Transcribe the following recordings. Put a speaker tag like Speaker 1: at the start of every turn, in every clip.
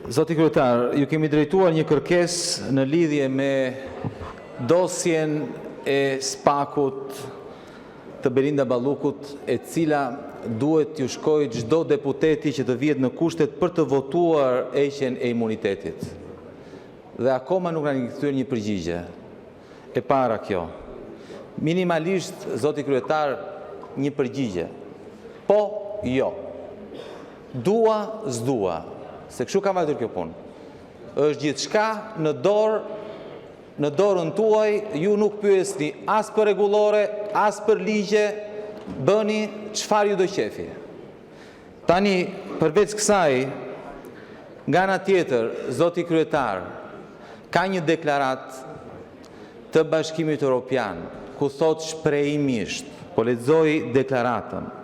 Speaker 1: Zoti kryetar, ju kemi drejtuar një kërkesë në lidhje me dosjen e SPAK-ut të Belinda Ballukut, e cila duhet t'ju shkojë çdo deputeti që të vihet në kushtet për të votuar heqjen e imunitetit. Dhe akoma nuk na kthyer një përgjigje. E para kjo. Minimalisht, zoti kryetar, një përgjigje. Po, jo. Dua, s'dua. Se kështu ka vajtur kjo punë. Është gjithçka në dorën tuaj, ju nuk pyesni as për rregullore, as për ligje, bëni çfarë ju do qefi. Tani, përveç kësaj, nga ana tjetër, zoti kryetar, ka një deklarat të Bashkimit Evropian, ku thot shprehimisht, po lexoj deklaratën,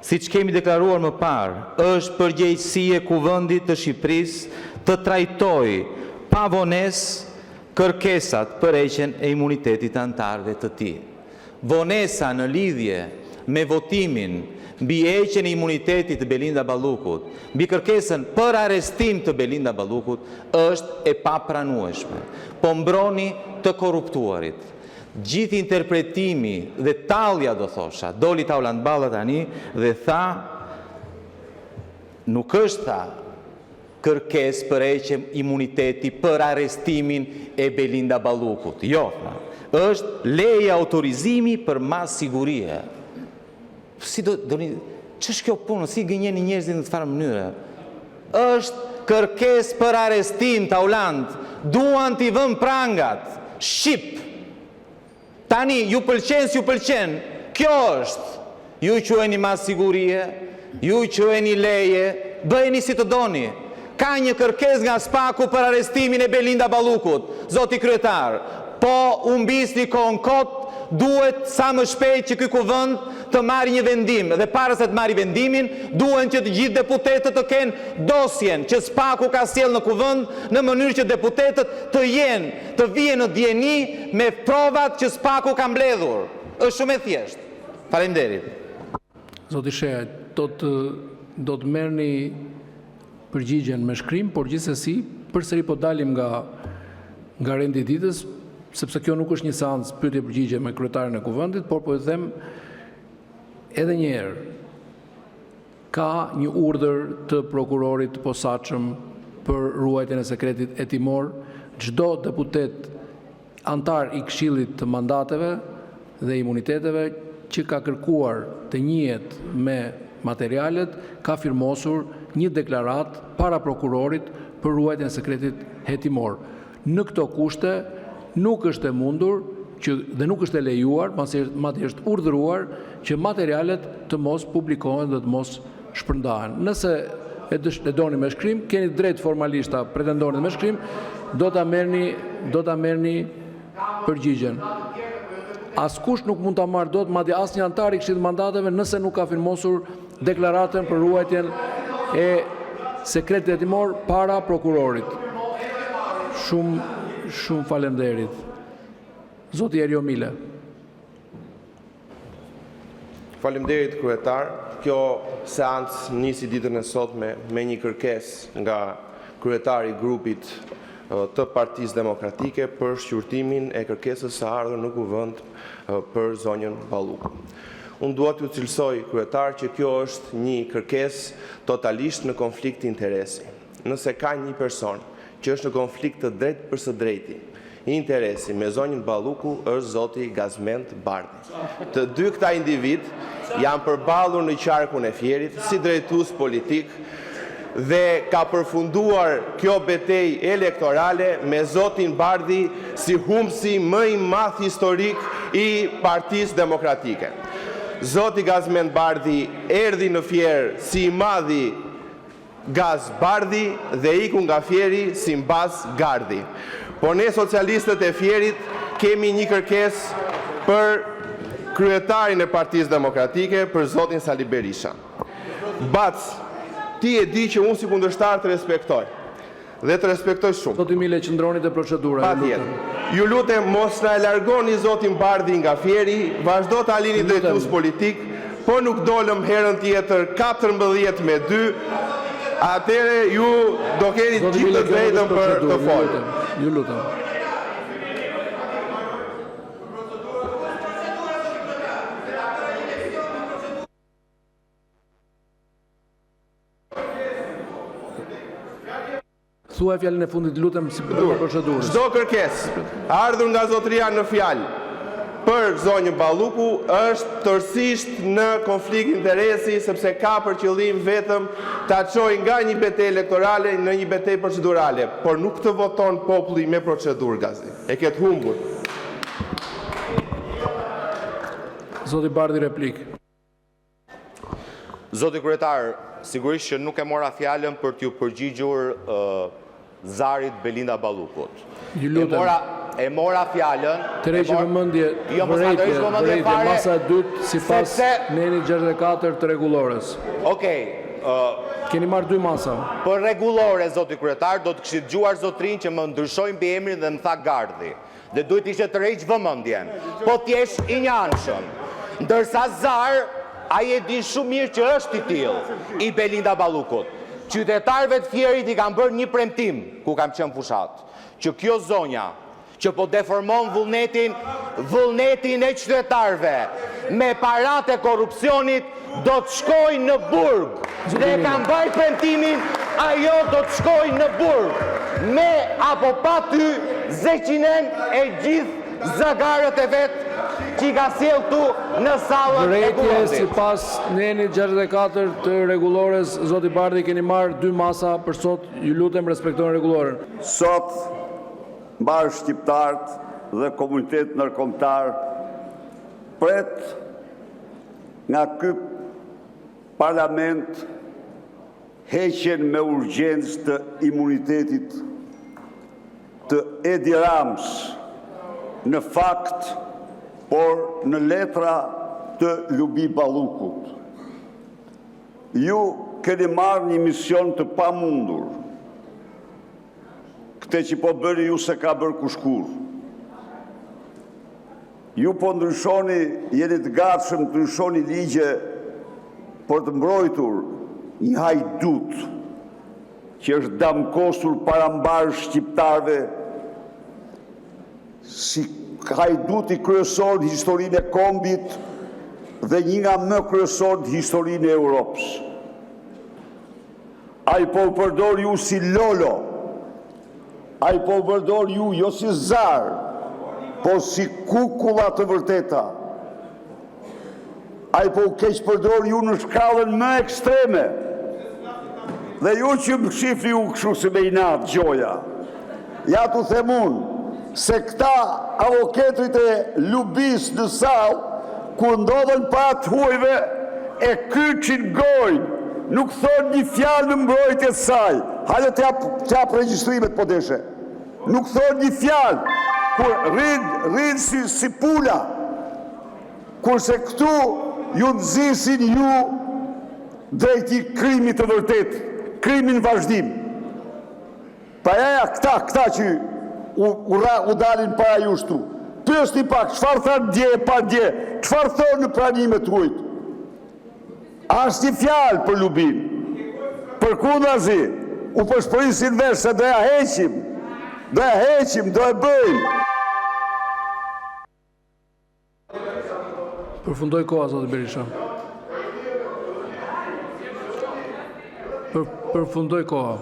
Speaker 1: siç kemi deklaruar më parë, është përgjegjësi e Kuvendit të Shqipërisë të trajtojë pa vonesë kërkesat për heqjen e imunitetit të anëtarëve të tij. Vonesa në lidhje me votimin mbi heqjen e imunitetit të Belinda Ballukut, mbi kërkesën për arrestim të Belinda Ballukut, është e papranueshme. Po mbroni të korruptuarit. Gjithë interpretimi dhe tallja, do thosha, doli Tauland Balla tani dhe tha, nuk është tha kërkesë për heqjen imuniteti për arrestimin e Belinda Ballukut. Jo, tha, është leje autorizimi për mas sigurie. Si ç'është kjo punë, si gënjeni njerëzit në të farë mënyre? Është kërkesë për arrestim, Tauland, duan t'i vënë prangat, shqip. Tani, ju pëlqen, kjo është. Ju quheni mas sigurie, ju quheni leje, bëjeni si të doni. Ka një kërkesë nga SPAK-u për arrestimin e Belinda Ballukut, zoti kryetar. Po, umbisni kohën kot, duhet sa më shpejt që ky kuvend të marrë një vendim. Dhe para se të marrë vendimin, duhen që të gjithë deputetët të kenë dosjen që SPAK-u ka sjellë në kuvend, në mënyrë që deputetët të vijen në dieni me provat që SPAK-u ka mbledhur. Është shumë e thjeshtë. Faleminderit.
Speaker 2: Zoti Shea, do të merrni përgjigjen me shkrim, por gjithsesi përsëri po dalim nga rendi i ditës, sepse kjo nuk është një seancë pyetje përgjigje me kryetarin e kuvendit, por po e them edhe një herë, ka një urdhër të prokurorit të posaçëm për ruajtjen e sekretit hetimor. Çdo deputet antar i Këshillit të Mandateve dhe Imuniteteve që ka kërkuar të njihet me materialet, ka firmosur një deklarat para prokurorit për ruajtjen e sekretit hetimor. Në këto kushte nuk është e mundur dhe nuk është e lejuar, madje është urdhëruar që materialet të mos publikohen dhe të mos shpërndahen. Nëse e doni me shkrim, keni drejt formalisht ta pretendoni me shkrim, do ta merrni përgjigjen. Askush nuk mund ta marrë dot, madje asnjë antar i Këshillit të Mandateve, nëse nuk ka firmosur deklaratën për ruajtjen e sekretit hetimor para prokurorit. Shumë faleminderit. Zoti Erio Mile.
Speaker 3: Faleminderit kryetar. Kjo seancë nisi ditën e sotme me një kërkesë nga kryetari i grupit të Partisë Demokratike për shqyrtimin e kërkesës së ardhur në kuvend për zonjën Balluku. Unë dua t'ju cilësoj, kryetar, që kjo është një kërkesë totalisht në konflikt interesi. Nëse ka një person që është në konflikt të drejt për së drejti interesi me zonjën Balluku, është zoti Gazmend Bardhi. Të dy këta individ janë përballur në qarkun e Fierit si drejtues politik dhe ka përfunduar kjo betejë elektorale me zotin Bardhi si humbsi më i madh historik i Partisë Demokratike. Zoti Gazmend Bardhi erdhi në Fier si i madhi Gaz Bardhi dhe iku nga Fieri si mbas Gardi. Por ne socialistët e Fierit kemi një kërkesë për kryetarin e Partisë Demokratike, për zotin Sali Berisha. Bac, ti e di që unë si kundërshtar të respektoj. Dhe të respektoj shumë.
Speaker 2: Zoti Mile, qëndroni te procedura.
Speaker 3: Ju lutem mos na e largoni zotin Bardhi nga Fieri, vazhdo ta lini drejtues politik, po nuk dolëm herën tjetër 14-2. atëre ju do keni
Speaker 2: Zoti
Speaker 3: gjithë
Speaker 2: Bile,
Speaker 3: të drejtën për të folur.
Speaker 2: Ju lutem. Thuaj fjalën e fundit, lutem, si për procedurës.
Speaker 3: Çdo kërkesë ardhur nga zotëria në fjalë për zonjën Balluku është tërësisht në konflikt interesi, sepse ka për qëllim vetëm ta çojë nga një betejë elektorale në një betejë procedurale, por nuk të voton populli me procedurë gazi. E ketë humbur.
Speaker 2: Zoti Bardhi, replik.
Speaker 4: Zoti kryetar, sigurisht që nuk e mora fjalën për t'ju përgjigjur Zarit Belinda Ballukut.
Speaker 2: Ju lutem.
Speaker 4: E mora fjalën.
Speaker 2: Tërheqje vëmendje, vërejtje, masa e dytë sipas neni 64 të rregullores.
Speaker 4: Okej.
Speaker 2: Keni marrë 2 masa.
Speaker 4: Për rregullore, zoti kryetar, do të kishit dëgjuar zotrin që më ndryshoi emrin dhe më tha Gardhi. Dhe duhet ishte të rreq vëmendjen. Po t'jesh i njanshëm. Ndërsa Zar, ai e di shumë mirë që është i tillë, i Belinda Ballukut. Qytetarëve të Fierit i kanë bërë një premtim ku kam qenë fushat, që kjo zonja që po deformon vullnetin e qytetarëve me parat e korrupsionit do të shkojë në burg. Dhe kanë bërë premtimin, ajo do të shkojë në burg. Me apo pa ty zeqinen e gjithë zagarët e vetë që i ka sjell tu në sallën e
Speaker 2: Vërejtje
Speaker 4: Kuvendit.
Speaker 2: sipas neni 64 të rregullores, zoti Bardhi, keni marrë 2 masa për sot. Ju lutem, respektojnë rregulloren.
Speaker 5: Sot, mbarë shqiptarët dhe komunitet ndërkombëtar pret nga ky parlament heqjen me urgjencë të imunitetit të Edi Rams, në fakt, por në letra të Lubi Ballukut. Ju keni marrë një mision të pamundur. Këte që po bëri ju se ka bërë kushkur. Ju po ndryshoni, jeni të gatshëm të ndryshoni ligje për të mbrojtur një hajdut që është damkosur parambar shqiptarve si hajduti kryesor në historinë e kombit dhe një nga më kryesor në historinë e Europës. Ai po u përdor ju si lolo, ai po u përdor ju jo si zar, po si kukulla të vërteta. Ai po u keq përdor ju në shkallën më ekstreme. Dhe ju që më shifni u kështu si me inat gjoja. Ja t'u them unë, se këta avoketrit e Lubis në sallë, kur ndodhen pa të huajve, e kyçin gojnë, nuk thonë një fjalë në mbrojtje të saj. Hajde t'jap regjistrimet po deshe. Nuk thonë një fjalë, kur rrinë si pula, kurse këtu ju nxisin ju drejt i krimit të vërtet, krimin vazhdim. Pa ja këta që u dalin para ju shtu. Pyesni pak, çfarë thanë dje e pa dje, çfarë thonë në pranimet tuajt. As një fjalë për Lubin. Përkundazi, u përshpërisin vesh se do ja heqim, do e bëjmë.
Speaker 2: Përfundoj koha, zoti Berisha. Përfundoj koha.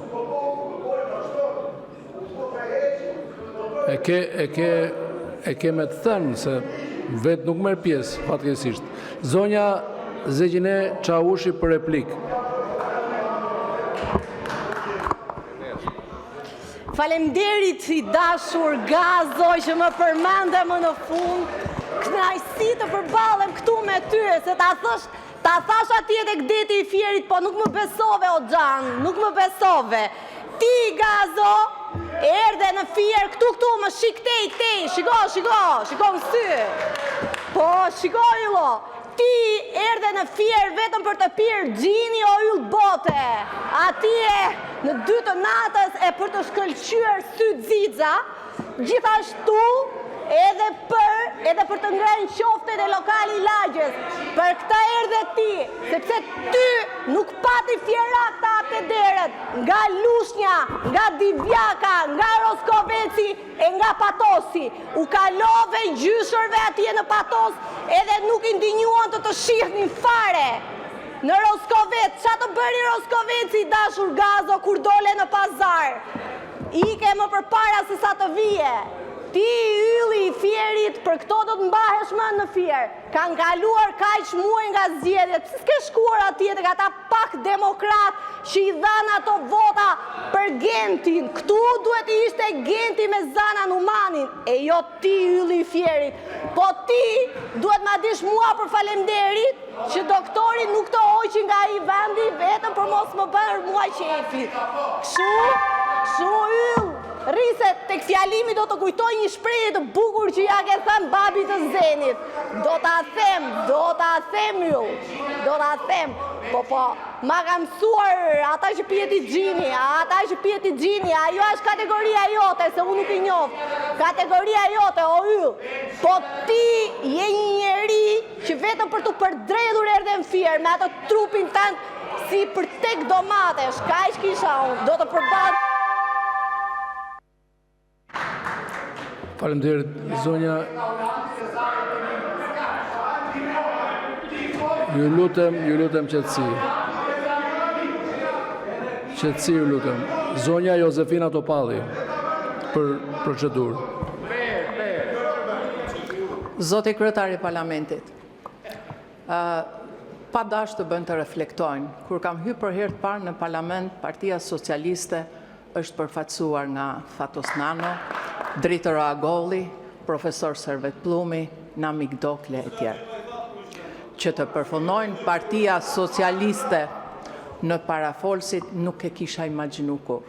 Speaker 2: E ke me të thënë se vetë nuk merr pjesë, fatkeqësisht. Zonja Zegjine Çaushi për replik.
Speaker 6: Faleminderit i dashur Gazo që më përmende më në fund. Kënaqësi të përballem këtu me ty, se ta thash atje tek deti i Fierit, po nuk më besove o Xhan, nuk më besove. Ti Gazo erdhe në Fier këtu më shik tej, shiko në sy. Po, shiko illo. Ti erdhe në Fier vetëm për të pirë gjini o yll bote. Atje në 2 të natës e për të shkëlqyer sy xixa, gjithashtu edhe për të ngrënë qoftet e lokali Lagjes. Për këta erdhe ti, sepse ty nuk pati fjerak të aptederët, nga Lushnja, nga Divjaka, nga Roskoveci e nga Patosi. U kalove gjyshërve atje në Patos edhe nuk i ndinjuan të shihnin fare. Në Roskovec, qa të bëri Roskoveci dashur Gazo kur dole në pazar? Ike më përpara se sa të vije. Ti ylli i fjerit, për këto do të mbahesh më në fjer. Kanë kaluar kaq muaj nga zgjedhjet. Pse s'ke shkuar atje tek ata pak demokrat që i dhanë ato vota për Gentin? Këtu duhet të ishte Genti me Zana Numanin, e jo ti ylli i fjerit. Po ti duhet ma dish mua për falemderit që doktorin nuk të hoqi nga i vendi vetëm për mos më bërë mua qefi. Kështu yll. Rrise, tek fjalimi do të kujtoj një shprehje të bukur që ja ke thënë babit të Zenit. Do ta them ju. Do ta them. Po, ma ka mësuar ata që pihet i gjini, ajo është kategoria jote, se unë nuk i njoh. Kategoria jote, o yll. Po ti je një njeri që vetëm për të përdredhur erdhe në fjer, me atë trupin tënd si për tek domatesh. Kaq kisha unë, do të përball.
Speaker 2: Faleminderit, zonja. Ju lutem qetësi. Qetësi ju lutem. Zonja Josefina Topalli për procedurë.
Speaker 7: Zoti kryetari i Parlamentit, pa dash të bën të reflektojnë, kur kam hyrë për herë të parë në Parlament, Partia Socialiste është përfaqësuar nga Fatos Nano, Dritër Agolli, Profesor Servet Plumi, Namik Dokle e tjerë. Që të përfundojnë Partia Socialiste në parafolsit nuk e kisha imagjinu kur.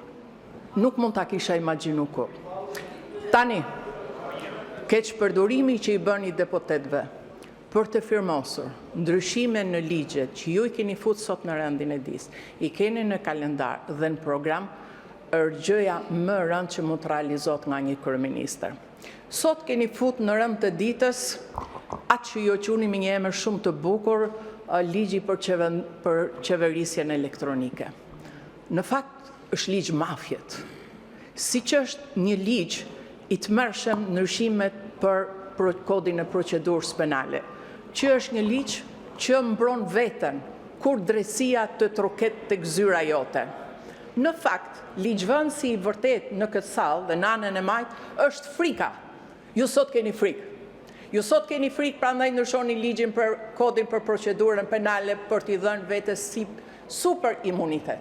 Speaker 7: Nuk mund ta kisha imagjinu kur. Tani, keq përdorimi që i bën i deputetëve për të firmosur ndryshime në ligjet që ju i keni fut sot në rendin e dis, i keni në kalendar dhe në program, është gjëja më rënd që mund të realizot nga një kryeministër. Sot keni fut në rënd të ditës atë që jo qunim një emër shumë të bukur, ligji për qeverisjen elektronike. Në fakt është ligj mafjet. Si që është një ligj i të mërshëm ndryshimet për kodin e procedurës penale, që është një ligj që mbron veten kur drejtësia të troket të gzyra jote. Në fakt, ligjvënësi i vërtet në këtë sallë dhe në anën e majtë është frika. Ju sot keni frikë. Ju sot keni frikë, prandaj ndryshoni ligjin për kodin për procedurën penale për t'i dhënë vetes si super imunitet.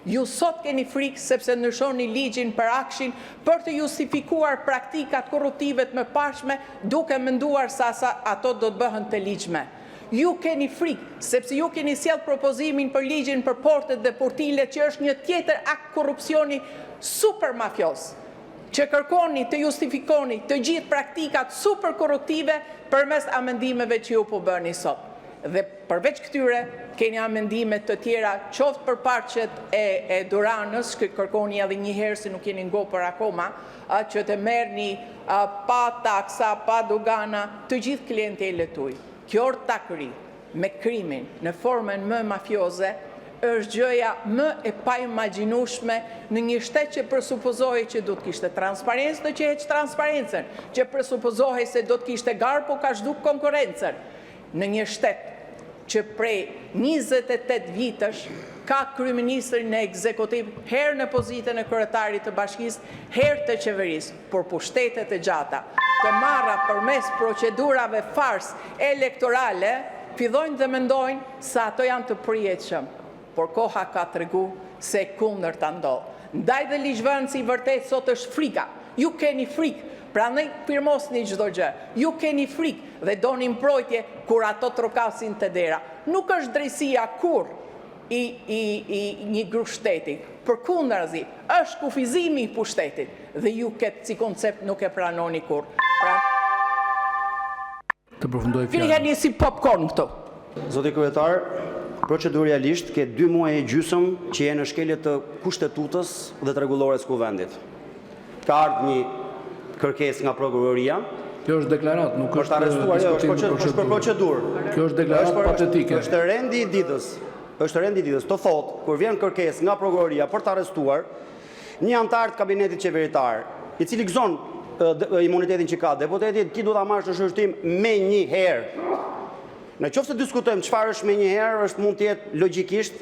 Speaker 7: Ju sot keni frikë sepse ndryshoni ligjin për akshin për të justifikuar praktikat korruptive të mëparshme duke menduar se ato do të bëhen të ligjme. Ju keni frikë, sepse ju keni sjell propozimin për ligjin për portet dhe portile që është një tjetër akt korrupsioni super mafios, që kërkoni të justifikoni të gjithë praktikat super korruptive përmes amendimeve që ju po bëni sot. Dhe përveç këtyre, keni amendime të tjera, qoftë për parqet e Duranës, që kërkoni edhe një herë se nuk keni ngopur akoma, që të merrni pa taksa, pa dogana, të gjithë klientelet tuaj. Kjo ortakëri me krimin në formën më mafioze është gjëja më e paimagjinueshme në një shtet që presupozohej që do të kishte transparencë, do që heq transparencën, që presupozohej se do të kishte garë, po ka zhduk konkurrencën. Në një shtet që prej 28 vitësh ka kryeministrin e ekzekutiv herë në pozitën e kryetarit të bashkisë, herë të qeverisë, por pushtetet e gjata të marra përmes procedurave fars elektorale, fillojnë dhe mendojnë se ato janë të përjetshëm, por koha ka tregu se kundërta ndodh. Ndaj dhe ligjvënësi i vërtet sot është frika. Ju keni frikë, prandaj firmosni çdo gjë. Ju keni frikë dhe doni mbrojtje kur ato trokasin te dera. Nuk është drejtësia kur i një grup shteti. Përkundrazi, është kufizimi i pushtetit dhe ju këtë si koncept nuk e pranoni kur.
Speaker 2: Të përfundoj fjalën.
Speaker 7: Filleni si popcorn këtu.
Speaker 8: Zoti kryetar, procedurialisht ke 2 muaj e gjysëm që je në shkelje të kushtetutës dhe të rregullores kuvendit. Ka ardhur një kërkesë nga prokuroria
Speaker 2: Kjo është deklarat, nuk
Speaker 8: Për
Speaker 2: është
Speaker 8: të arrestuar, jo, është për procedurë.
Speaker 2: Kjo është deklarat patetike.
Speaker 8: Është rendi i ditës. Është rendi i ditës. Të thotë, kur vjen kërkesë nga prokuroria për të arrestuar një antar të kabinetit qeveritar, i cili gëzon imunitetin që ka deputeti, ti duhet ta marrësh në shërbim me një herë. Në qoftë se diskutojmë çfarë është me një herë, është mund të jetë logjikisht,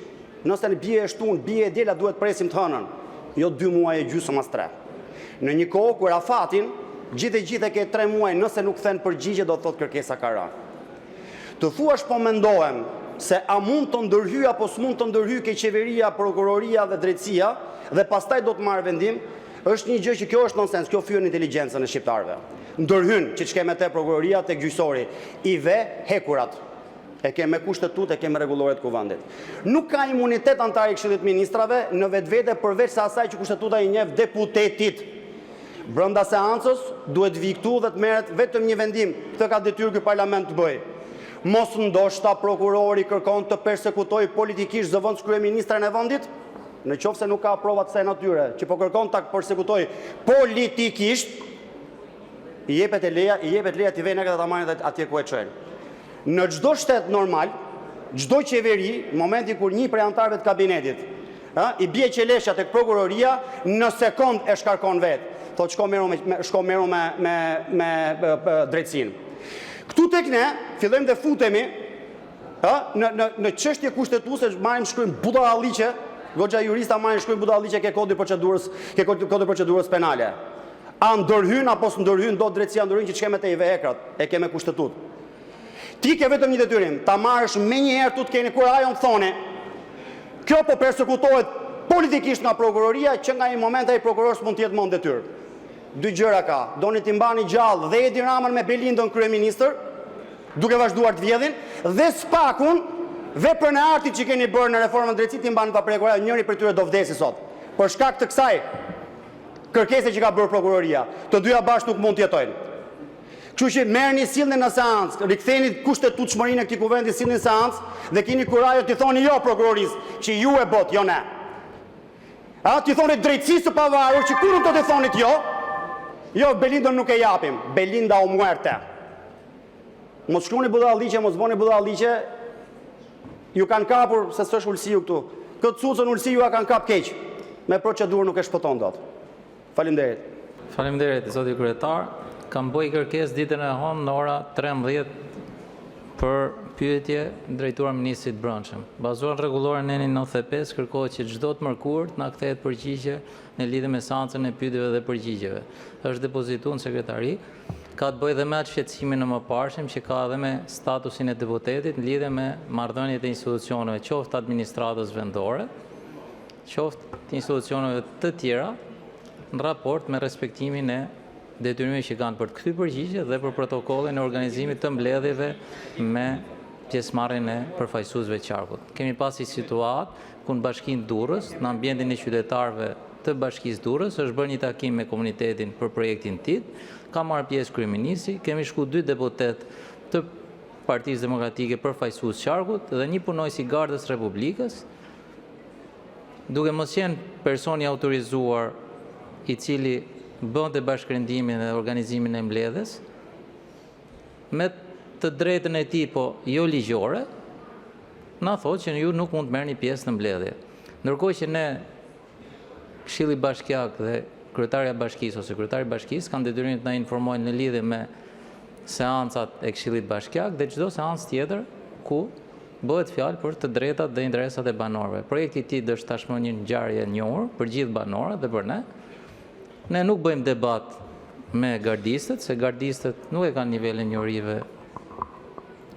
Speaker 8: nëse në bie e shtun, bie e diela, duhet presim të hënën, jo 2 muaj e gjysmë as 3. Në një kohë kur afatin gjithë e ke 3 muaj, nëse nuk kthen përgjigje, do të thotë kërkesa ka rënë. Të thuash po mendohem se a mund të ndërhyj apo s'mund të ndërhyj ke qeveria, prokuroria dhe drejtësia dhe pastaj do të marrë vendim, është një gjë që kjo është nonsens, kjo fyen inteligjencën e shqiptarëve. Ndërhyn që ç'kemë te prokuroria tek gjyqësori, i ve hekurat. E kemë kushtetut, e kemë rregulloret kuvendit. Nuk ka imunitet antari i Këshillit të Ministrave në vetvete përveç se asaj që kushtetuta i njeh deputetit. Brenda seancës duhet vi këtu dhe të merret vetëm një vendim. Këtë ka detyrë ky parlament të bëjë. Mos ndoshta prokurori kërkon të persekutoj politikisht zëvendës kryeministrin e vendit, në qoftë se nuk ka prova të kësaj natyre, që po kërkon ta persekutoj politikisht, i jepet leja t'i vënë këtë ta marrin atje ku e çojnë. Në çdo shtet normal, çdo qeveri, në momentin kur një prej antarëve të kabinetit, i bie qeleshja tek prokuroria, në sekond e shkarkon vet. Thotë shko merru me drejtësinë. Këtu tek ne fillojmë të futemi në çështje kushtetuese, marrim shkruajm budalliqe, goxha jurista marrin shkruajm budalliqe ke kodi procedurës penale. A ndërhyn apo s'ndërhyn, do drejtësia ndërhyn që çkemë te i vehekrat, e kemë kushtetut. Ti ke vetëm një detyrim, ta marrësh menjëherë tu të keni kur ajo më thoni. Kjo po persekutohet politikisht nga prokuroria, që nga një moment ai prokuror s'mund të jetë më në detyrë. 2 gjëra ka, doni t'i mbani gjallë dhe Edi Ramën me Belindën kryeministër, duke vazhduar të vjedhin, dhe spakun veprën e artit që keni bërë në reformën drejtësisë t'i mbani pa prekur, njëri prej tyre do vdesi sot. Për shkak të kësaj kërkese që ka bërë prokuroria, të dyja bashkë nuk mund të jetojnë. Kështu që merrni sillni në seancë, riktheni kushtetutshmërinë e këtij kuvendi, sillni në seancë dhe keni kurajë të thoni jo prokurorisë, që ju e bot, jo ne. Ti thoni drejtësisë së pavarur, që kur nuk do të thonit jo, jo, Belindën nuk e japim, Belinda o muerte. Mos shkruani budalliqe, mos bëni budalliqe, ju kanë kapur, se s'është ulësiu këtu. Këtë cucën ulësiu ja kanë kap keq, me procedurë nuk e shpëton dot. Faleminderit.
Speaker 9: Faleminderit, zoti kryetar. Kam bëj kërkesë ditën e hënë në ora 13 për pyetje drejtuar ministrit brendshëm. Bazuar rregulloren neni 95 kërkohet që çdo të mërkurët na kthehet përgjigje në lidhje me seancën e pyetjeve dhe përgjigjeve. Është depozituar në sekretari, ka të bëjë dhe me atë shqetësimin në mëparshëm që ka edhe me statusin e deputetit në lidhje me marrëdhëniet e institucioneve, qoftë administratës vendore, qoftë të institucioneve të tjera në raport me respektimin e detyrimeve që kanë për të kthyr përgjigje dhe për protokollin e organizimit të mbledhjeve me pjesëmarrjen e përfaqësuesve të qarkut. Kemi pasi situatë ku në bashkinë Durrës, në ambientin e qytetarëve të bashkisë Durrës, është bërë një takim me komunitetin për projektin TIT, ka marrë pjesë kryeministri, kemi shku 2 deputet të Partisë Demokratike përfaqësues të qarkut dhe një punojës i Gardës Republikës, duke mos qenë personi autorizuar i cili bënte bashkërendimin dhe organizimin e mbledhjes, me të drejtën e tij po jo ligjore, na thotë që ju nuk mund të merrni pjesë në mbledhje. Ndërkohë që ne Këshilli Bashkiak dhe kryetarja e bashkisë ose kryetari i bashkisë kanë detyrimin të na informojnë në lidhje me seancat e Këshillit Bashkiak dhe çdo seancë tjetër ku bëhet fjalë për të drejtat dhe interesat e banorëve. Projekti i TIT është tashmë një ngjarje e njohur për gjithë banorët dhe për ne. Ne nuk bëjmë debat me gardistët, se gardistët nuk e kanë nivelin njorive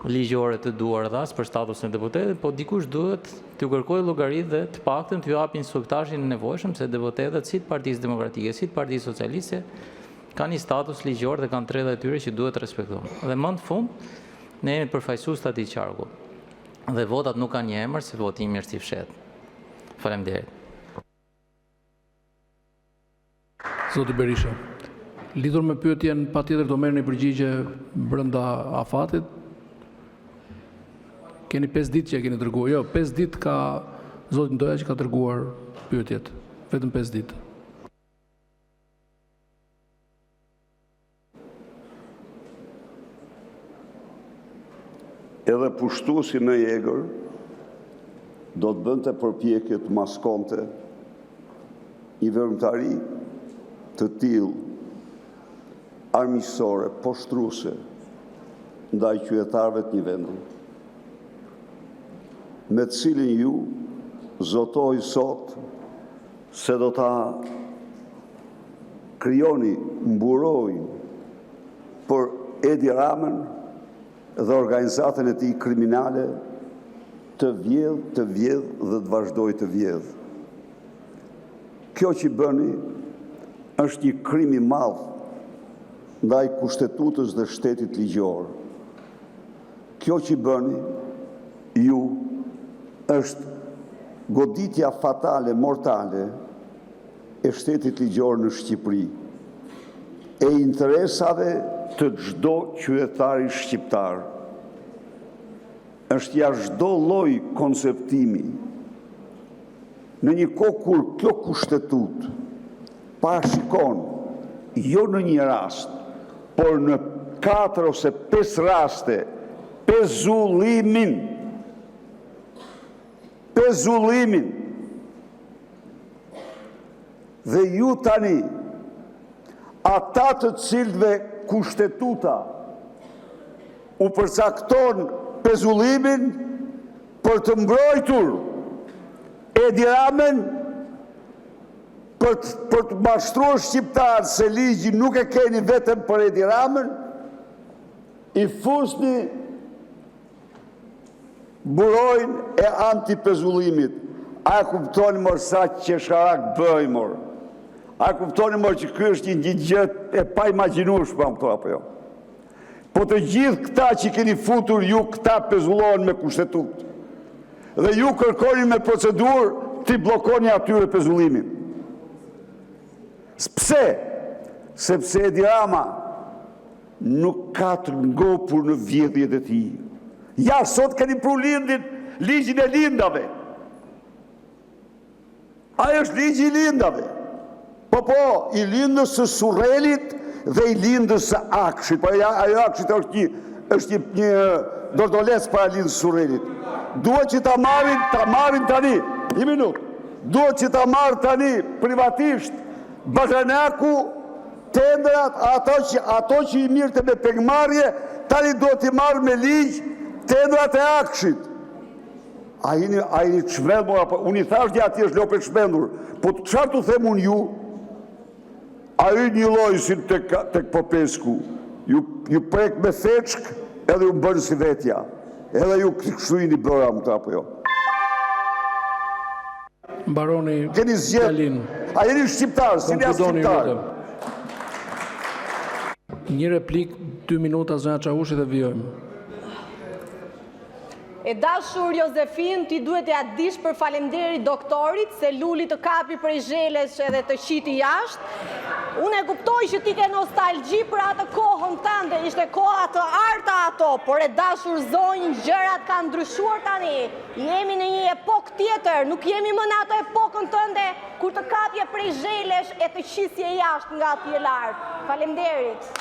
Speaker 9: ligjore të duar dhe as për statusin e deputetit, po dikush duhet të kërkojë llogari dhe të paktën të ju japë instruktarzhin e nevojshëm, se deputetët si të Partisë Demokratike, si të Partisë Socialiste kanë një status ligjor dhe kanë drejtat e tyre që duhet të respektohen. Dhe më në fund, ne jemi përfaqësues të atij qarku. Dhe votat nuk kanë një emër, se votimi është i fshehtë. Faleminderit.
Speaker 2: Zoti Berisha, lidhur me pyetjen, patjetër do merrni përgjigje brenda afatit. Keni 5 ditë që e keni dërguar. Jo, 5 ditë ka zoti Ndoja që ka dërguar pyetjet. Vetëm 5 ditë.
Speaker 5: edhe pushtuesi më i egër do të bënte përpjekje të maskonte një veprimtari të tillë armiqësore, poshtruese ndaj qytetarëve të një vendi, me të cilin ju zotoj sot se do ta krijoni mburojnë për Edi Ramën dhe organizatën e tij kriminale të vjedh dhe të vazhdoj të vjedh. Kjo që bëni është një krim i madh ndaj kushtetutës dhe shtetit ligjor. Kjo që bëni ju është goditja fatale, mortale e shtetit ligjor në Shqipëri, e interesave të çdo qytetari shqiptar. Është jashtë çdo lloj konceptimi. Në një kohë kur kjo kushtetut parashikon jo në një rast, por në 4 ose 5 raste pezullimin dhe ju tani ata të cilëve kushtetuta u përcakton pezullimin për të mbrojtur Edi Ramën, për të mashtruar shqiptarët se ligji nuk e keni vetëm për Edi Ramën, i fusni burojnë e antipezullimit. A e kuptoni mërë sa që sharak bëj mërë? A e kuptoni mërë që kjo është një gjë e pa imagjinueshme këto apo jo? Po të gjithë këta që keni futur ju, këta pezullohen me kushtetut. Dhe ju kërkoni me procedur të blokoni atyre pezullimin. Pse? Sepse Edi Rama nuk ka të ngopur në vjedhjet e tij. Ja, sot keni pru ligjin e lindave. Ajo është ligji i lindave. Po, i lindës së Surrelit dhe i lindës së Akshit. Po ajo Akshit është një dordoles para lindës së Surrelit. Duhet që ta marrin tani, një minutë, duhet që ta marrë tani privatisht Bashanaku, tendrat, ato që i mirë të me pengmarrje, tani duhet t'i marrë me ligj tendrat e Akshit. A jeni çmendur apo unë i thash dia atij është lopë çmendur, po çfarë tu them unë ju? Ai një lloj si tek Popesku. Ju prek me theçk edhe ju bën si vetja. Edhe ju kështu jeni bërë më të apo jo.
Speaker 2: Baroni
Speaker 5: Keni zgjedh. A jeni shqiptar, si jeni shqiptar?
Speaker 2: Një replik, 2 minuta, zëna Çavushi dhe vijojmë.
Speaker 6: E dashur Jozefin, ti duhet ja dish për falemnderit doktorit se luli të kapi prej zheles edhe të qiti jashtë. Unë e kuptoj që ti ke nostalgji për atë kohën tënde, ishte koha të arta ato, por e dashur zonjë, gjërat kanë ndryshuar tani. Jemi në një epokë tjetër, nuk jemi më në ato epokën tënde kur të kapje prej zheles e të qisje jashtë nga atje lart. Falemnderit.